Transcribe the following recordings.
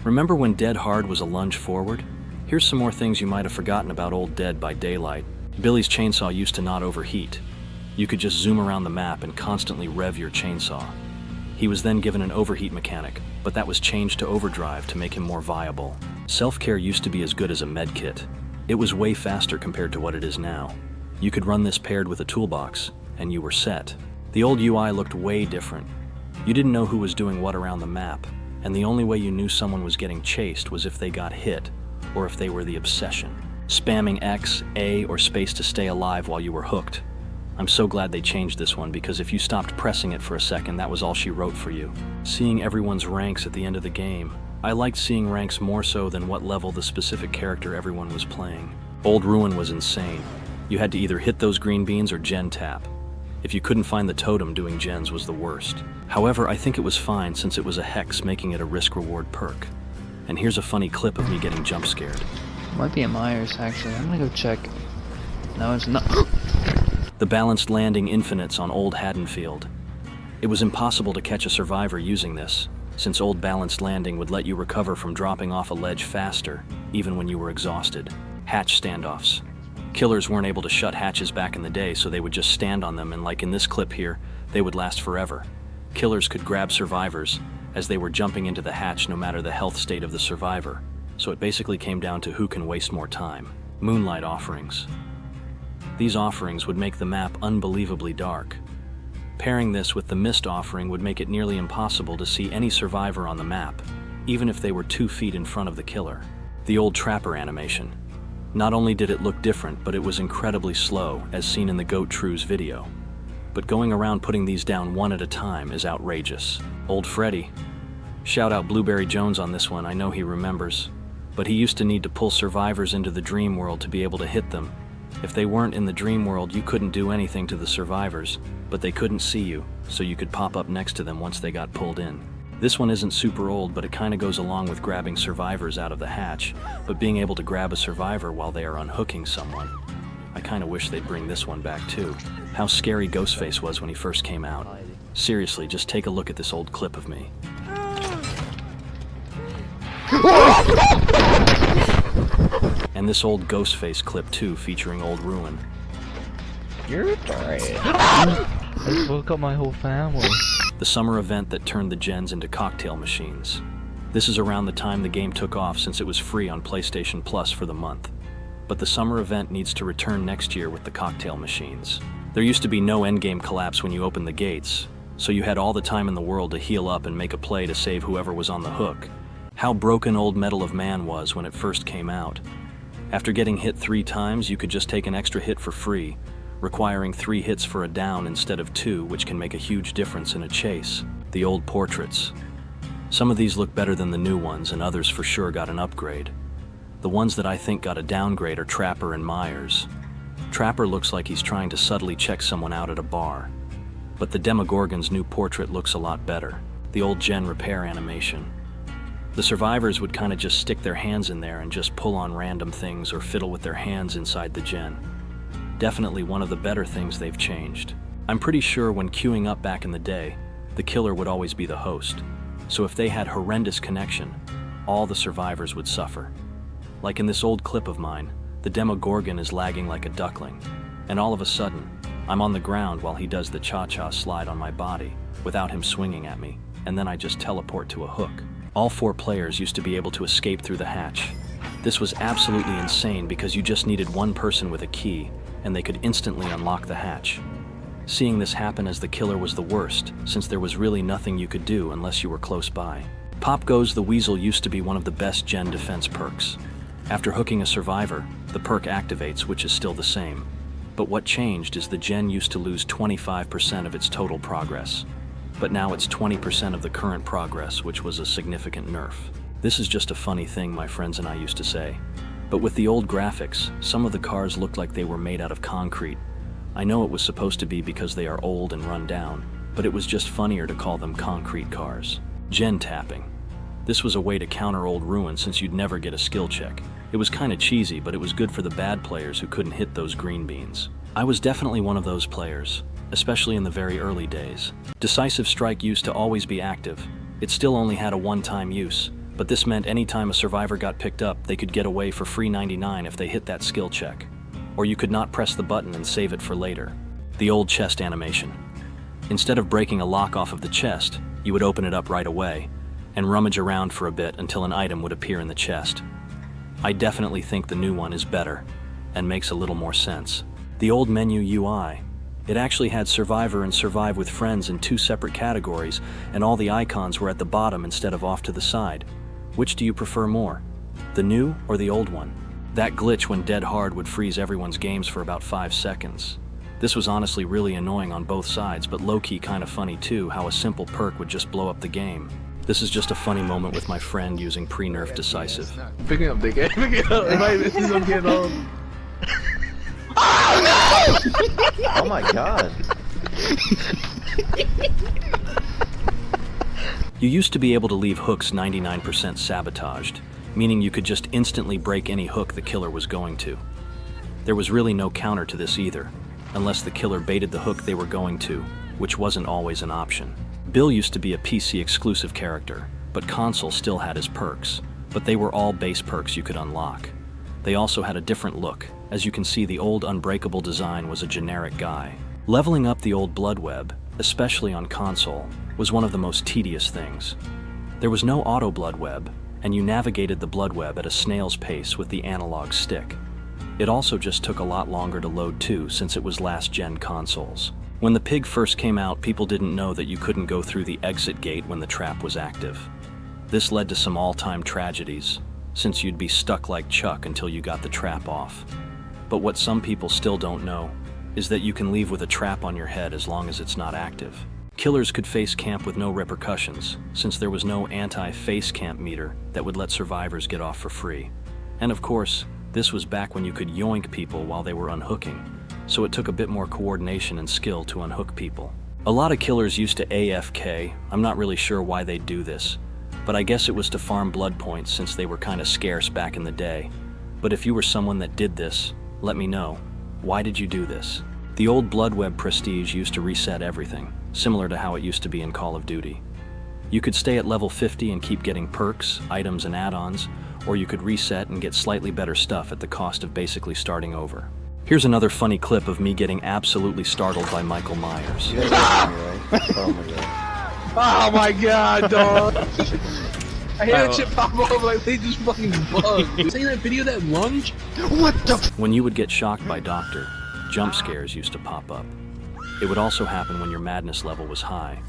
Remember when Dead Hard was a lunge forward? Here's some more things you might have forgotten about old Dead by Daylight. Billy's chainsaw used to not overheat. You could just zoom around the map and constantly rev your chainsaw. He was then given an overheat mechanic, but that was changed to overdrive to make him more viable. Self-care used to be as good as a med kit. It was way faster compared to what it is now. You could run this paired with a toolbox, and you were set. The old UI looked way different. You didn't know who was doing what around the map, and the only way you knew someone was getting chased was if they got hit, or if they were the obsession. Spamming X, A, or space to stay alive while you were hooked. I'm so glad they changed this one, because if you stopped pressing it for a second, that was all she wrote for you. Seeing everyone's ranks at the end of the game. I liked seeing ranks more so than what level the specific character everyone was playing. Old Ruin was insane. You had to either hit those green beans or gen tap. If you couldn't find the totem, doing gens was the worst. However, I think it was fine since it was a hex, making it a risk-reward perk. And here's a funny clip of me getting jump scared. Might be a Myers, actually. I'm gonna go check. No, it's not. The balanced landing infinites on Old Haddonfield. It was impossible to catch a survivor using this, since Old Balanced Landing would let you recover from dropping off a ledge faster, even when you were exhausted. Hatch standoffs. Killers weren't able to shut hatches back in the day, so they would just stand on them, and like in this clip here, they would last forever. Killers could grab survivors as they were jumping into the hatch no matter the health state of the survivor, so it basically came down to who can waste more time. Moonlight offerings. These offerings would make the map unbelievably dark. Pairing this with the mist offering would make it nearly impossible to see any survivor on the map, even if they were 2 feet in front of the killer. The old trapper animation. Not only did it look different, but it was incredibly slow, as seen in the Goat True's video. But going around putting these down one at a time is outrageous. Old Freddy. Shout out Blueberry Jones on this one, I know he remembers. But he used to need to pull survivors into the dream world to be able to hit them. If they weren't in the dream world, you couldn't do anything to the survivors, but they couldn't see you, so you could pop up next to them once they got pulled in. This one isn't super old, but it kinda goes along with grabbing survivors out of the hatch, but being able to grab a survivor while they are unhooking someone. I kinda wish they'd bring this one back too. How scary Ghostface was when he first came out. Seriously, just take a look at this old clip of me. And this old Ghostface clip too, featuring Old Ruin. You're tired. I just woke up my whole family. The summer event that turned the gens into cocktail machines. This is around the time the game took off, since it was free on PlayStation Plus for the month. But the summer event needs to return next year with the cocktail machines. There used to be no endgame collapse when you opened the gates, so you had all the time in the world to heal up and make a play to save whoever was on the hook. How broken old Medal of Man was when it first came out. After getting hit 3 times, you could just take an extra hit for free, requiring 3 hits for a down instead of 2, which can make a huge difference in a chase. The old portraits. Some of these look better than the new ones, and others for sure got an upgrade. The ones that I think got a downgrade are Trapper and Myers. Trapper looks like he's trying to subtly check someone out at a bar, but the Demogorgon's new portrait looks a lot better. The old gen repair animation. The survivors would kinda just stick their hands in there and just pull on random things or fiddle with their hands inside the gen. Definitely one of the better things they've changed. I'm pretty sure when queuing up back in the day, the killer would always be the host. So if they had horrendous connection, all the survivors would suffer. Like in this old clip of mine, the Demogorgon is lagging like a duckling, and all of a sudden, I'm on the ground while he does the cha-cha slide on my body without him swinging at me, and then I just teleport to a hook. All 4 players used to be able to escape through the hatch. This was absolutely insane because you just needed one person with a key, and they could instantly unlock the hatch. Seeing this happen as the killer was the worst, since there was really nothing you could do unless you were close by. Pop Goes the Weasel used to be one of the best gen defense perks. After hooking a survivor, the perk activates, which is still the same. But what changed is the gen used to lose 25% of its total progress. But now it's 20% of the current progress, which was a significant nerf. This is just a funny thing my friends and I used to say. But with the old graphics, some of the cars looked like they were made out of concrete. I know it was supposed to be because they are old and run down, but it was just funnier to call them concrete cars. Gen tapping. This was a way to counter Old Ruin since you'd never get a skill check. It was kinda cheesy, but it was good for the bad players who couldn't hit those green beans. I was definitely one of those players, especially in the very early days. Decisive Strike used to always be active. It still only had a one-time use, But this meant anytime a survivor got picked up, they could get away for free 99 if they hit that skill check. Or you could not press the button and save it for later. The old chest animation. Instead of breaking a lock off of the chest, you would open it up right away and rummage around for a bit until an item would appear in the chest. I definitely think the new one is better and makes a little more sense. The old menu UI, it actually had Survivor and Survive with Friends in 2 separate categories, and all the icons were at the bottom instead of off to the side. Which do you prefer more, the new or the old one? That glitch when dead hard would freeze everyone's games for about 5 seconds. This was honestly really annoying on both sides, but low-key kind of funny too, how a simple perk would just blow up the game. This is just a funny moment with my friend using pre-nerf decisive. Picking up the game, picking up. This is I'm getting old. Oh my god. You used to be able to leave hooks 99% sabotaged, meaning you could just instantly break any hook the killer was going to. There was really no counter to this either, unless the killer baited the hook they were going to, which wasn't always an option. Bill used to be a PC exclusive character, but console still had his perks, but they were all base perks you could unlock. They also had a different look. As you can see, the old Unbreakable design was a generic guy. Leveling up the old Blood Web, especially on console, was one of the most tedious things. There was no auto Blood Web, and you navigated the Blood Web at a snail's pace with the analog stick. It also just took a lot longer to load too, since it was last-gen consoles. When the pig first came out, people didn't know that you couldn't go through the exit gate when the trap was active. This led to some all-time tragedies, since you'd be stuck like Chuck until you got the trap off. But what some people still don't know is that you can leave with a trap on your head as long as it's not active. Killers could face camp with no repercussions, since there was no anti-face camp meter that would let survivors get off for free. And of course, this was back when you could yoink people while they were unhooking, so it took a bit more coordination and skill to unhook people. A lot of killers used to AFK. I'm not really sure why they do this, but I guess it was to farm blood points since they were kind of scarce back in the day. But if you were someone that did this, let me know. Why did you do this? The old Blood Web prestige used to reset everything, similar to how it used to be in Call of Duty. You could stay at level 50 and keep getting perks, items, and add-ons, or you could reset and get slightly better stuff at the cost of basically starting over. Here's another funny clip of me getting absolutely startled by Michael Myers. You guys are me, right? Oh my god. Oh my god, dog. I hear that shit pop up like they just fucking bugged. You seen that video of that lunge? What the? When you would get shocked by Doctor, jump scares used to pop up. It would also happen when your madness level was high,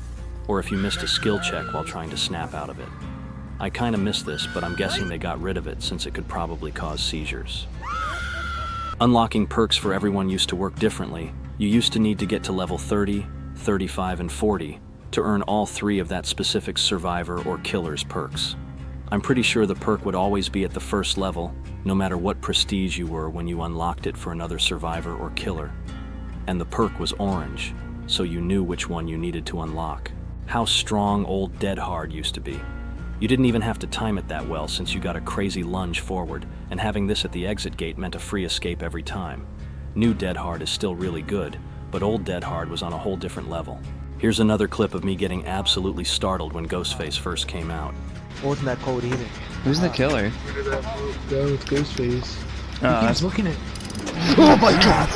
or if you missed a skill check while trying to snap out of it. I kinda miss this, but I'm guessing they got rid of it since it could probably cause seizures. Unlocking perks for everyone used to work differently. You used to need to get to level 30, 35, and 40 to earn all 3 of that specific survivor or killer's perks. I'm pretty sure the perk would always be at the first level, no matter what prestige you were when you unlocked it for another survivor or killer. And the perk was orange, so you knew which one you needed to unlock. How strong old Dead Hard used to be. You didn't even have to time it that well since you got a crazy lunge forward, and having this at the exit gate meant a free escape every time. New Dead Hard is still really good, but old Dead Hard was on a whole different level. Here's another clip of me getting absolutely startled when Ghostface first came out. It wasn't that cold either. Who's the killer? Where did that go? It's Ghostface. Oh, He's looking at. Oh my god!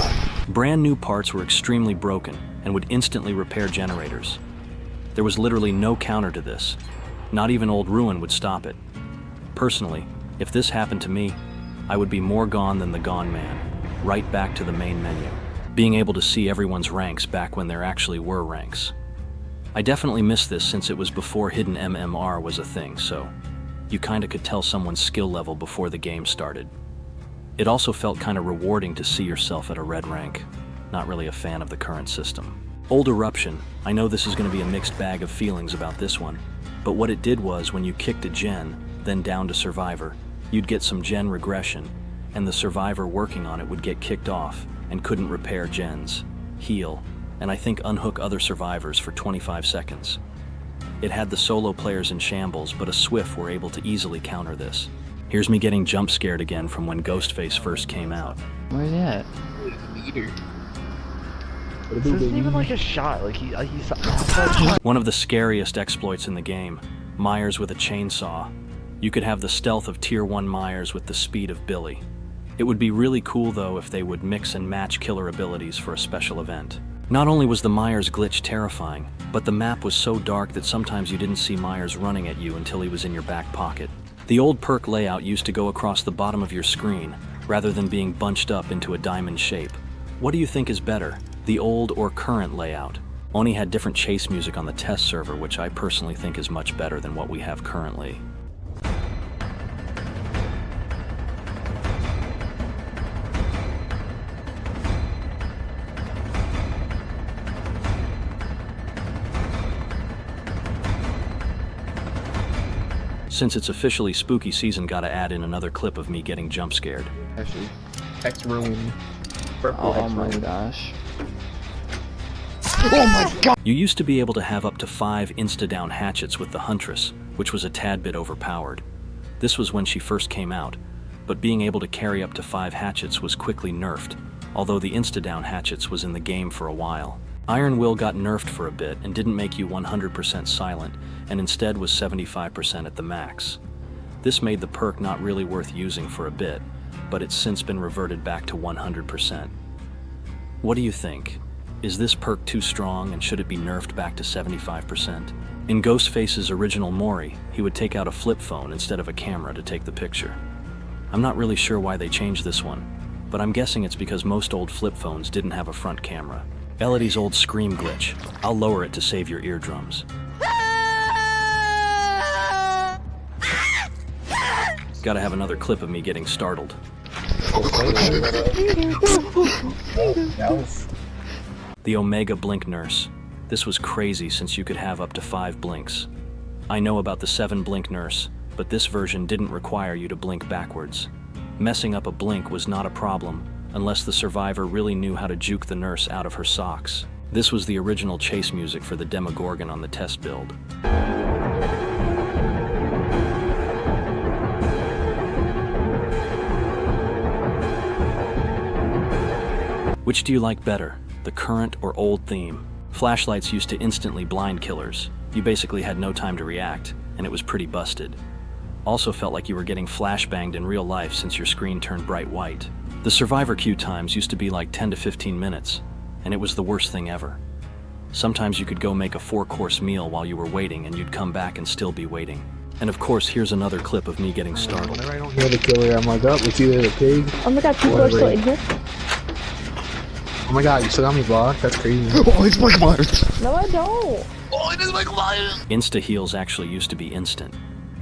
Brand new parts were extremely broken and would instantly repair generators. There was literally no counter to this. Not even Old Ruin would stop it. Personally, if this happened to me, I would be more gone than the Gone Man, right back to the main menu, being able to see everyone's ranks back when there actually were ranks. I definitely miss this since it was before hidden MMR was a thing, so you kinda could tell someone's skill level before the game started. It also felt kinda rewarding to see yourself at a red rank. Not really a fan of the current system. Old Eruption, I know this is gonna be a mixed bag of feelings about this one, but what it did was when you kicked a gen, then down to Survivor, you'd get some gen regression, and the survivor working on it would get kicked off and couldn't repair gens, heal, and I think unhook other survivors for 25 seconds. It had the solo players in shambles, but a Swift were able to easily counter this. Here's me getting jump scared again from when Ghostface first came out. Where's he at? Meter. This isn't even like a shot. Like he's. One of the scariest exploits in the game, Myers with a chainsaw. You could have the stealth of Tier 1 Myers with the speed of Billy. It would be really cool though if they would mix and match killer abilities for a special event. Not only was the Myers glitch terrifying, but the map was so dark that sometimes you didn't see Myers running at you until he was in your back pocket. The old perk layout used to go across the bottom of your screen, rather than being bunched up into a diamond shape. What do you think is better, the old or current layout? Oni had different chase music on the test server, which I personally think is much better than what we have currently. Since it's officially spooky season, gotta add in another clip of me getting jump scared. Actually, Hex Room. Purple Oh Hex my Room. gosh. Oh my god! You used to be able to have up to 5 insta-down hatchets with the Huntress, which was a tad bit overpowered. This was when she first came out, but being able to carry up to 5 hatchets was quickly nerfed, although the insta-down hatchets was in the game for a while. Iron Will got nerfed for a bit and didn't make you 100% silent, and instead was 75% at the max. This made the perk not really worth using for a bit, but it's since been reverted back to 100%. What do you think? Is this perk too strong and should it be nerfed back to 75%? In Ghostface's original Mori, he would take out a flip phone instead of a camera to take the picture. I'm not really sure why they changed this one, but I'm guessing it's because most old flip phones didn't have a front camera. Elodie's old scream glitch. I'll lower it to save your eardrums. Gotta have another clip of me getting startled. The Omega Blink Nurse. This was crazy since you could have up to 5 blinks. I know about the 7 Blink Nurse, but this version didn't require you to blink backwards. Messing up a blink was not a problem, unless the survivor really knew how to juke the nurse out of her socks. This was the original chase music for the Demogorgon on the test build. Which do you like better, the current or old theme? Flashlights used to instantly blind killers. You basically had no time to react, and it was pretty busted. Also felt like you were getting flashbanged in real life since your screen turned bright white. The survivor queue times used to be like 10 to 15 minutes, and it was the worst thing ever. Sometimes you could go make a 4-course meal while you were waiting, and you'd come back and still be waiting. And of course, here's another clip of me getting startled. Whenever I don't hear the killer, I'm like, oh, it's either the pig. Oh my god, people are still in here? Oh my god, you still got me blocked? That's crazy. Oh, it's Mike Myers! No, I don't. Insta heals actually used to be instant.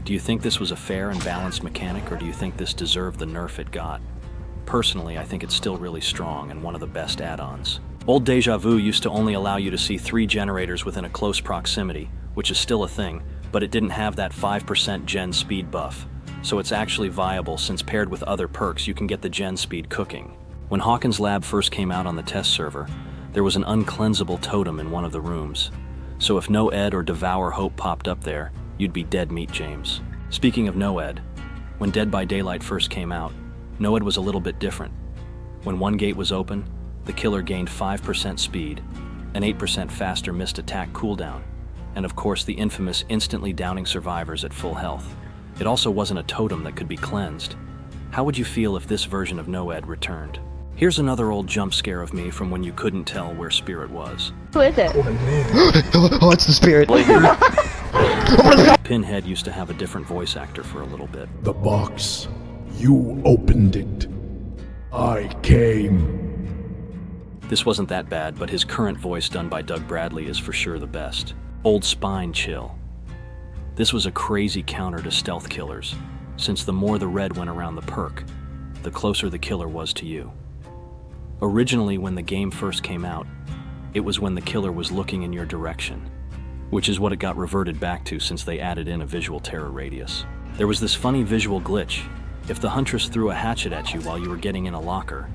Do you think this was a fair and balanced mechanic, or do you think this deserved the nerf it got? Personally, I think it's still really strong and one of the best add-ons. Old Deja Vu used to only allow you to see 3 generators within a close proximity, which is still a thing, but it didn't have that 5% gen speed buff. So it's actually viable since paired with other perks you can get the gen speed cooking. When Hawkins' lab first came out on the test server, there was an uncleansable totem in one of the rooms. So if No Ed or Devour Hope popped up there, you'd be dead meat, James. Speaking of No Ed, when Dead by Daylight first came out, No Ed was a little bit different. When one gate was open, the killer gained 5% speed, an 8% faster missed attack cooldown, and of course the infamous instantly downing survivors at full health. It also wasn't a totem that could be cleansed. How would you feel if this version of No Ed returned? Here's another old jump scare of me from when you couldn't tell where Spirit was. Who is it? Oh, it's the spirit. Pinhead used to have a different voice actor for a little bit. The box. You opened it. I came. This wasn't that bad, but his current voice done by Doug Bradley is for sure the best. Old Spine Chill. This was a crazy counter to stealth killers, since the more the red went around the perk, the closer the killer was to you. Originally, when the game first came out, it was when the killer was looking in your direction, which is what it got reverted back to since they added in a visual terror radius. There was this funny visual glitch. If the Huntress threw a hatchet at you while you were getting in a locker,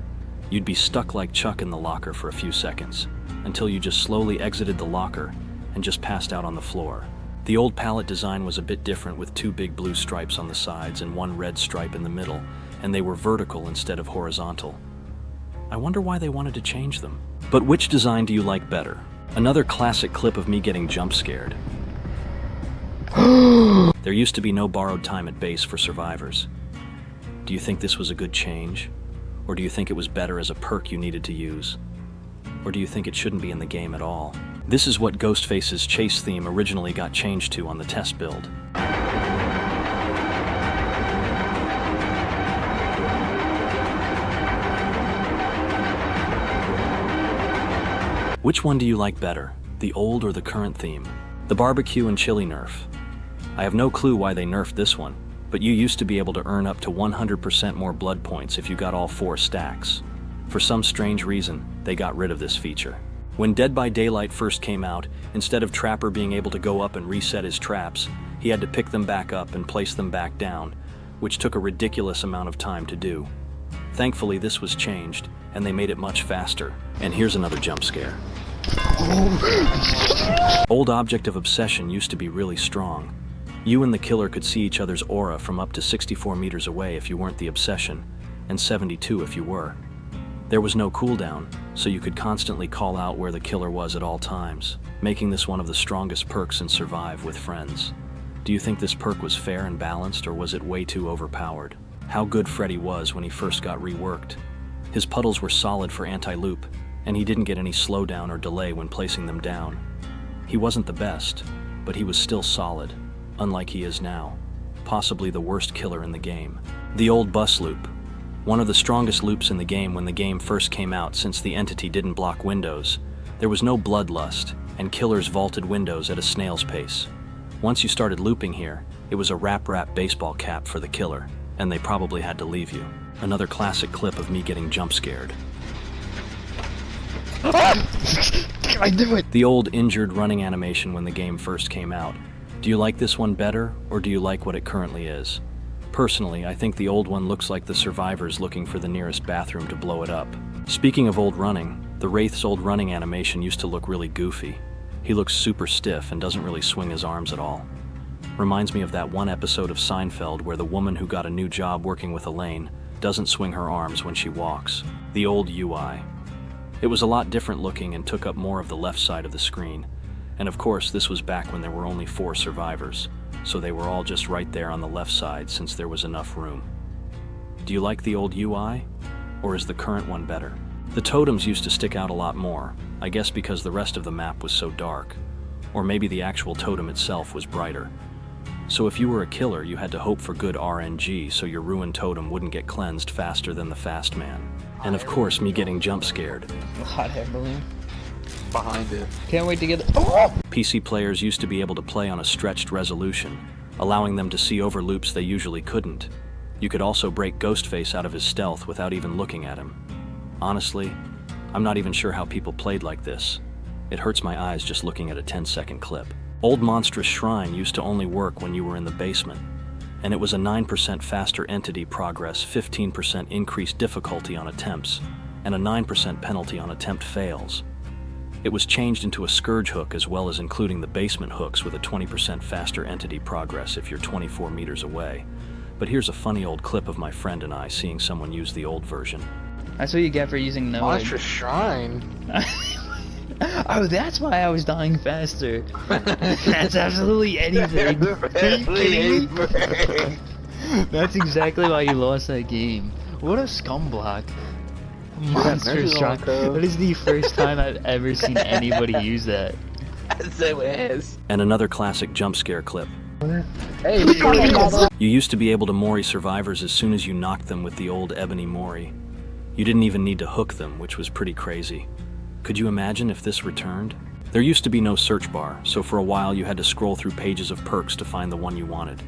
you'd be stuck like Chuck in the locker for a few seconds, until you just slowly exited the locker and just passed out on the floor. The old palette design was a bit different with 2 big blue stripes on the sides and 1 red stripe in the middle, and they were vertical instead of horizontal. I wonder why they wanted to change them. But which design do you like better? Another classic clip of me getting jump scared. There used to be no borrowed time at base for survivors. Do you think this was a good change? Or do you think it was better as a perk you needed to use? Or do you think it shouldn't be in the game at all? This is what Ghostface's chase theme originally got changed to on the test build. Which one do you like better, the old or the current theme? The barbecue and chili nerf. I have no clue why they nerfed this one, but you used to be able to earn up to 100% more blood points if you got all 4 stacks. For some strange reason, they got rid of this feature. When Dead by Daylight first came out, instead of Trapper being able to go up and reset his traps, he had to pick them back up and place them back down, which took a ridiculous amount of time to do. Thankfully, this was changed, and they made it much faster. And here's another jump scare. Old Object of Obsession used to be really strong. You and the killer could see each other's aura from up to 64 meters away if you weren't the obsession, and 72 if you were. There was no cooldown, so you could constantly call out where the killer was at all times, making this one of the strongest perks in Survive with friends. Do you think this perk was fair and balanced, or was it way too overpowered? How good Freddy was when he first got reworked. His puddles were solid for anti-loop, and he didn't get any slowdown or delay when placing them down. He wasn't the best, but he was still solid, unlike he is now, possibly the worst killer in the game. The old bus loop, one of the strongest loops in the game when the game first came out since the entity didn't block windows. There was no bloodlust, and killers vaulted windows at a snail's pace. Once you started looping here, it was a rap baseball cap for the killer, and they probably had to leave you. Another classic clip of me getting jump scared. I do it! The old injured running animation when the game first came out. Do you like this one better, or do you like what it currently is? Personally, I think the old one looks like the survivors looking for the nearest bathroom to blow it up. Speaking of old running, the Wraith's old running animation used to look really goofy. He looks super stiff and doesn't really swing his arms at all. Reminds me of that one episode of Seinfeld where the woman who got a new job working with Elaine doesn't swing her arms when she walks. The old UI. It was a lot different looking and took up more of the left side of the screen. And of course, this was back when there were only 4 survivors, so they were all just right there on the left side since there was enough room. Do you like the old UI? Or is the current one better? The totems used to stick out a lot more, I guess because the rest of the map was so dark. Or maybe the actual totem itself was brighter. So if you were a killer, you had to hope for good RNG so your ruined totem wouldn't get cleansed faster than the fast man. And of course, me getting jump scared. Hot air balloon. Behind it. Can't wait to get oh! PC players used to be able to play on a stretched resolution, allowing them to see over loops they usually couldn't. You could also break Ghostface out of his stealth without even looking at him. Honestly, I'm not even sure how people played like this. It hurts my eyes just looking at a 10-second clip. Old Monstrous Shrine used to only work when you were in the basement, and it was a 9% faster entity progress, 15% increased difficulty on attempts, and a 9% penalty on attempt fails. It was changed into a Scourge hook as well as including the basement hooks with a 20% faster entity progress if you're 24 meters away. But here's a funny old clip of my friend and I seeing someone use the old version. That's what you get for using no. Monstrous Shrine. Oh, that's why I was dying faster. That's absolutely anything. Are you kidding me? That's exactly why you lost that game. What a scumblock. Monster Shrine. That is the first time I've ever seen anybody use that. So it is. And another classic jump scare clip. Hey, You used to be able to Mori survivors as soon as you knocked them with the old Ebony Mori. You didn't even need to hook them, which was pretty crazy. Could you imagine if this returned? There used to be no search bar, so for a while you had to scroll through pages of perks to find the one you wanted.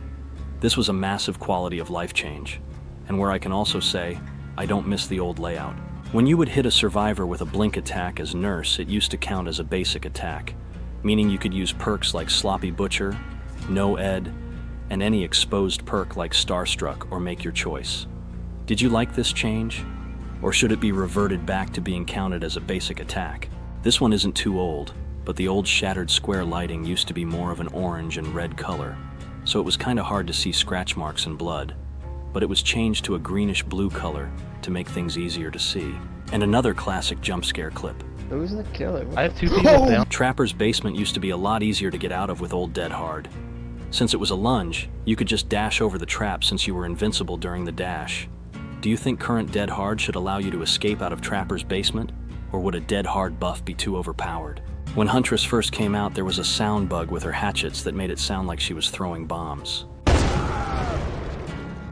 This was a massive quality of life change, and where I can also say, I don't miss the old layout. When you would hit a survivor with a blink attack as Nurse, it used to count as a basic attack, meaning you could use perks like Sloppy Butcher, No Ed, and any exposed perk like Starstruck or Make Your Choice. Did you like this change? Or should it be reverted back to being counted as a basic attack? This one isn't too old, but the old shattered square lighting used to be more of an orange and red color, so it was kinda hard to see scratch marks and blood, but it was changed to a greenish blue color to make things easier to see. And another classic jump scare clip. Who's the killer? I have 2 people down. Trapper's basement used to be a lot easier to get out of with old Dead Hard. Since it was a lunge, you could just dash over the trap since you were invincible during the dash. Do you think current Dead Hard should allow you to escape out of Trapper's basement? Or would a Dead Hard buff be too overpowered? When Huntress first came out, there was a sound bug with her hatchets that made it sound like she was throwing bombs.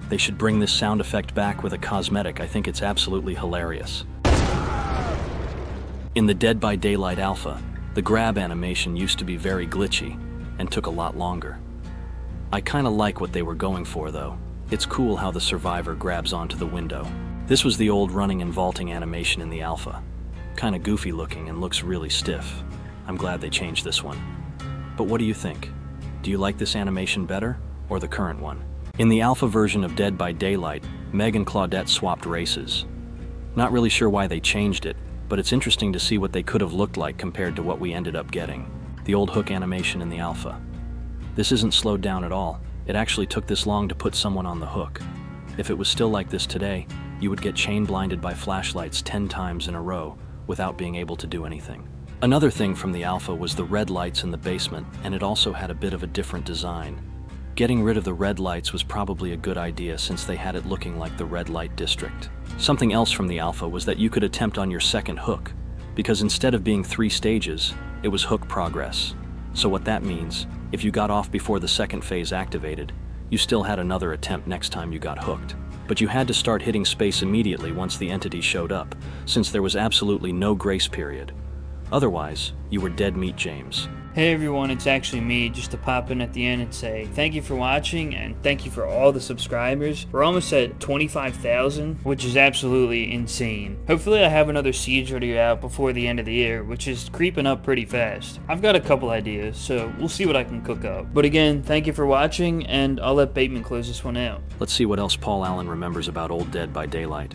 They should bring this sound effect back with a cosmetic. I think it's absolutely hilarious. In the Dead by Daylight alpha, the grab animation used to be very glitchy and took a lot longer. I kinda like what they were going for though. It's cool how the survivor grabs onto the window. This was the old running and vaulting animation in the alpha. Kinda goofy looking and looks really stiff. I'm glad they changed this one. But what do you think? Do you like this animation better, or the current one? In the alpha version of Dead by Daylight, Meg and Claudette swapped races. Not really sure why they changed it, but it's interesting to see what they could have looked like compared to what we ended up getting. The old hook animation in the alpha. This isn't slowed down at all. It actually took this long to put someone on the hook. If it was still like this today, you would get chain blinded by flashlights 10 times in a row without being able to do anything. Another thing from the alpha was the red lights in the basement, and it also had a bit of a different design. Getting rid of the red lights was probably a good idea since they had it looking like the red light district. Something else from the alpha was that you could attempt on your second hook, because instead of being 3 stages, it was hook progress. So what that means, if you got off before the second phase activated, you still had another attempt next time you got hooked. But you had to start hitting space immediately once the entity showed up, since there was absolutely no grace period. Otherwise, you were dead meat, James. Hey everyone, it's actually me, just to pop in at the end and say thank you for watching and thank you for all the subscribers. We're almost at 25,000, which is absolutely insane. Hopefully I have another Siege video out before the end of the year, which is creeping up pretty fast. I've got a couple ideas, so we'll see what I can cook up. But again, thank you for watching, and I'll let Bateman close this one out. Let's see what else Paul Allen remembers about old Dead by Daylight.